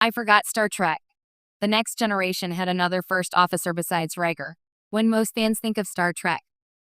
I forgot Star Trek. The Next Generation had another first officer besides Riker. When most fans think of Star Trek,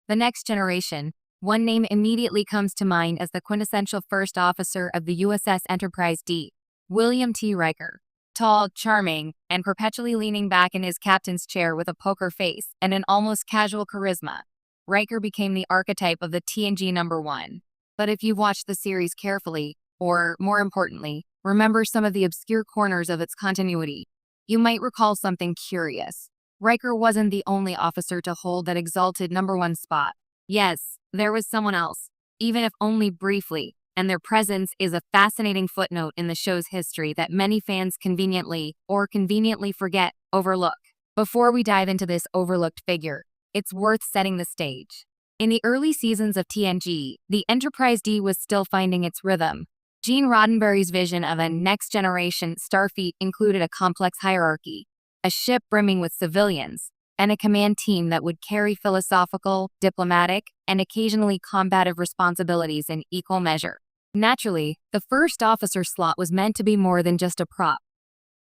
The Next Generation, one name immediately comes to mind as the quintessential first officer of the USS Enterprise D, William T. Riker. Tall, charming, and perpetually leaning back in his captain's chair with a poker face and an almost casual charisma, Riker became the archetype of the TNG number one. But if you've watched the series carefully, or more importantly, remember some of the obscure corners of its continuity, you might recall something curious. Riker wasn't the only officer to hold that exalted number one spot. Yes, there was someone else, even if only briefly, and their presence is a fascinating footnote in the show's history that many fans conveniently forget, overlook. Before we dive into this overlooked figure, it's worth setting the stage. In the early seasons of TNG, the Enterprise D was still finding its rhythm. Gene Roddenberry's vision of a next-generation starfleet included a complex hierarchy, a ship brimming with civilians, and a command team that would carry philosophical, diplomatic, and occasionally combative responsibilities in equal measure. Naturally, the first officer slot was meant to be more than just a prop.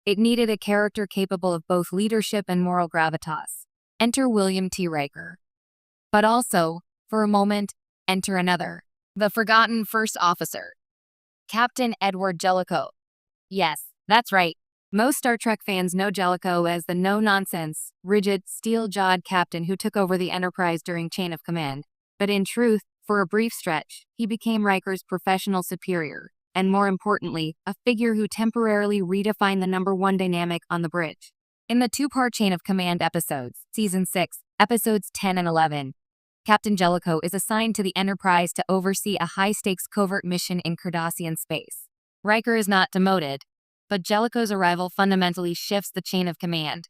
It needed a character capable of both leadership and moral gravitas. Enter William T. Riker. But also, for a moment, enter another, the forgotten first officer, Captain Edward Jellicoe. Yes, that's right. Most Star Trek fans know Jellicoe as the no-nonsense, rigid, steel-jawed captain who took over the Enterprise during Chain of Command. But in truth, for a brief stretch, he became Riker's professional superior, and more importantly, a figure who temporarily redefined the number one dynamic on the bridge. In the two-part Chain of Command episodes, Season 6, Episodes 10 and 11, Captain Jellicoe is assigned to the Enterprise to oversee a high-stakes covert mission in Cardassian space. Riker is not demoted, but Jellicoe's arrival fundamentally shifts the chain of command.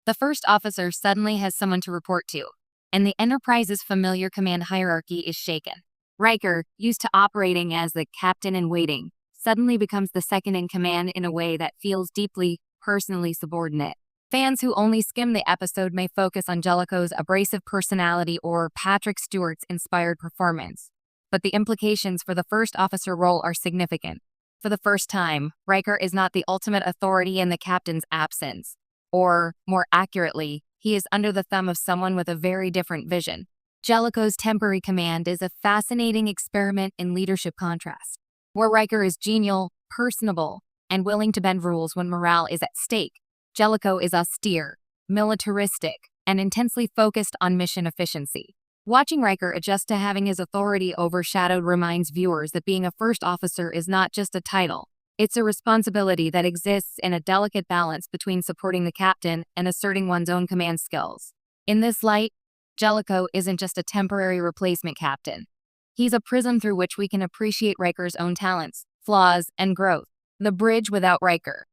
The first officer suddenly has someone to report to, and the Enterprise's familiar command hierarchy is shaken. Riker, used to operating as the captain-in-waiting, suddenly becomes the second-in-command in a way that feels deeply, personally subordinate. Fans who only skim the episode may focus on Jellicoe's abrasive personality or Patrick Stewart's inspired performance, but the implications for the first officer role are significant. For the first time, Riker is not the ultimate authority in the captain's absence, or, more accurately, he is under the thumb of someone with a very different vision. Jellicoe's temporary command is a fascinating experiment in leadership contrast, where Riker is genial, personable, and willing to bend rules when morale is at stake. Jellicoe is austere, militaristic, and intensely focused on mission efficiency. Watching Riker adjust to having his authority overshadowed reminds viewers that being a first officer is not just a title. It's a responsibility that exists in a delicate balance between supporting the captain and asserting one's own command skills. In this light, Jellicoe isn't just a temporary replacement captain. He's a prism through which we can appreciate Riker's own talents, flaws, and growth. The bridge without Riker.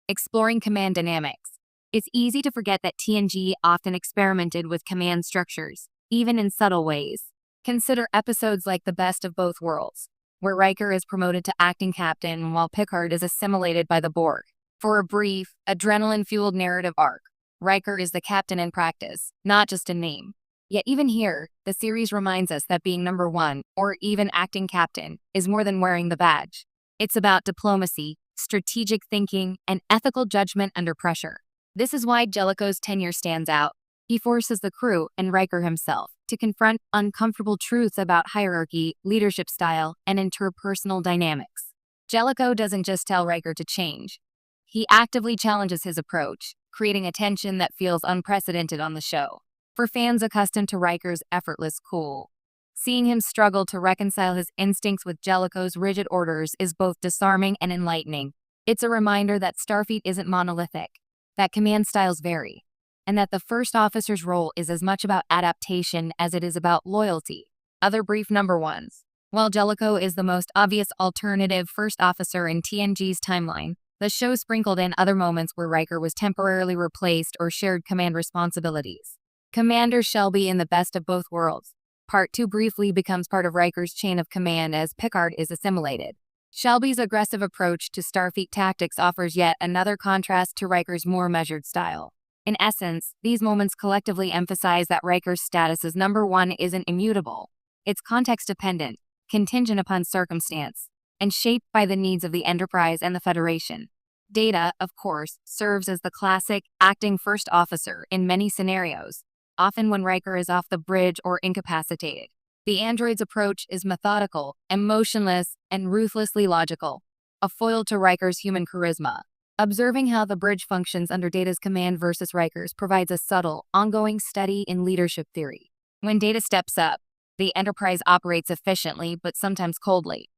Exploring command dynamics. It's easy to forget that TNG often experimented with command structures, even in subtle ways. Consider episodes like The Best of Both Worlds, where Riker is promoted to acting captain while Picard is assimilated by the Borg. For a brief, adrenaline-fueled narrative arc, Riker is the captain in practice, not just a name. Yet even here, the series reminds us that being number one, or even acting captain, is more than wearing the badge. It's about diplomacy, strategic thinking, and ethical judgment under pressure. This is why Jellicoe's tenure stands out. He forces the crew, and Riker himself, to confront uncomfortable truths about hierarchy, leadership style, and interpersonal dynamics. Jellicoe doesn't just tell Riker to change. He actively challenges his approach, creating a tension that feels unprecedented on the show. For fans accustomed to Riker's effortless cool, seeing him struggle to reconcile his instincts with Jellicoe's rigid orders is both disarming and enlightening. It's a reminder that Starfleet isn't monolithic, that command styles vary, and that the first officer's role is as much about adaptation as it is about loyalty. Other brief number ones. While Jellicoe is the most obvious alternative first officer in TNG's timeline, the show sprinkled in other moments where Riker was temporarily replaced or shared command responsibilities. Commander Shelby in The Best of Both Worlds. Part 2 briefly becomes part of Riker's chain of command as Picard is assimilated. Shelby's aggressive approach to Starfleet tactics offers yet another contrast to Riker's more measured style. In essence, these moments collectively emphasize that Riker's status as number one isn't immutable. It's context-dependent, contingent upon circumstance, and shaped by the needs of the Enterprise and the Federation. Data, of course, serves as the classic acting first officer in many scenarios, often when Riker is off the bridge or incapacitated. The android's approach is methodical, emotionless, and ruthlessly logical, a foil to Riker's human charisma. Observing how the bridge functions under Data's command versus Riker's provides a subtle, ongoing study in leadership theory. When Data steps up, the Enterprise operates efficiently but sometimes coldly.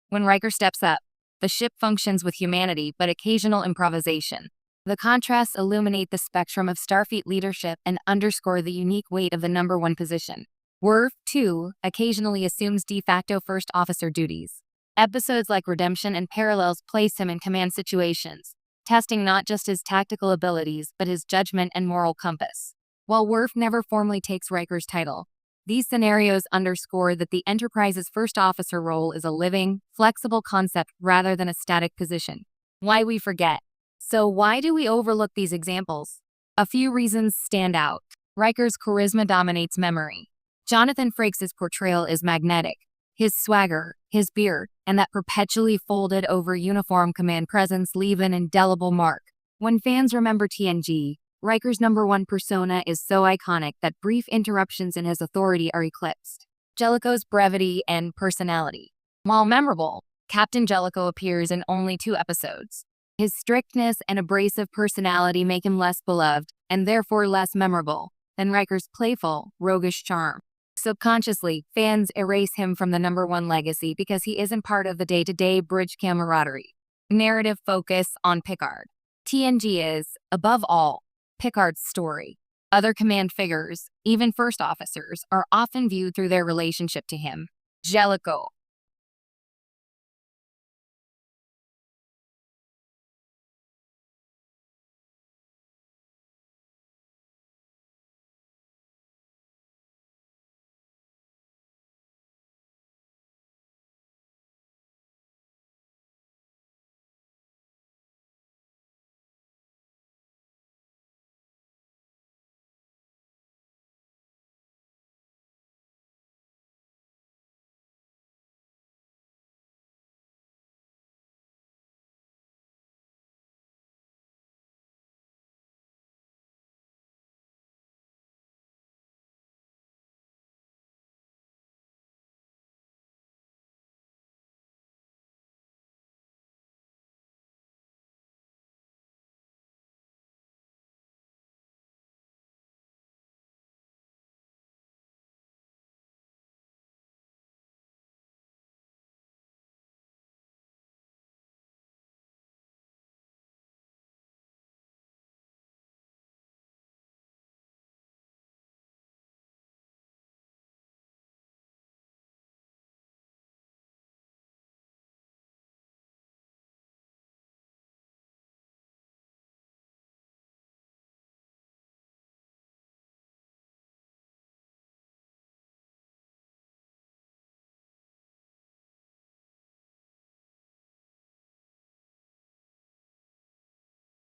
When Riker steps up, the ship functions with humanity but occasional improvisation. The contrasts illuminate the spectrum of Starfleet leadership and underscore the unique weight of the number one position. Worf, too, occasionally assumes de facto first officer duties. Episodes like Redemption and Parallels place him in command situations, testing not just his tactical abilities but his judgment and moral compass. While Worf never formally takes Riker's title, these scenarios underscore that the Enterprise's first officer role is a living, flexible concept rather than a static position. Why we forget. So why do we overlook these examples? A few reasons stand out. Riker's charisma dominates memory. Jonathan Frakes' portrayal is magnetic. His swagger, his beard, and that perpetually folded over uniform command presence leave an indelible mark. When fans remember TNG, Riker's number one persona is so iconic that brief interruptions in his authority are eclipsed. Jellicoe's brevity and personality. While memorable, Captain Jellicoe appears in only 2 episodes. His strictness and abrasive personality make him less beloved, and therefore less memorable, than Riker's playful, roguish charm. Subconsciously, fans erase him from the number one legacy because he isn't part of the day-to-day bridge camaraderie. Narrative focus on Picard. TNG is, above all, Picard's story. Other command figures, even first officers, are often viewed through their relationship to him. Jellicoe,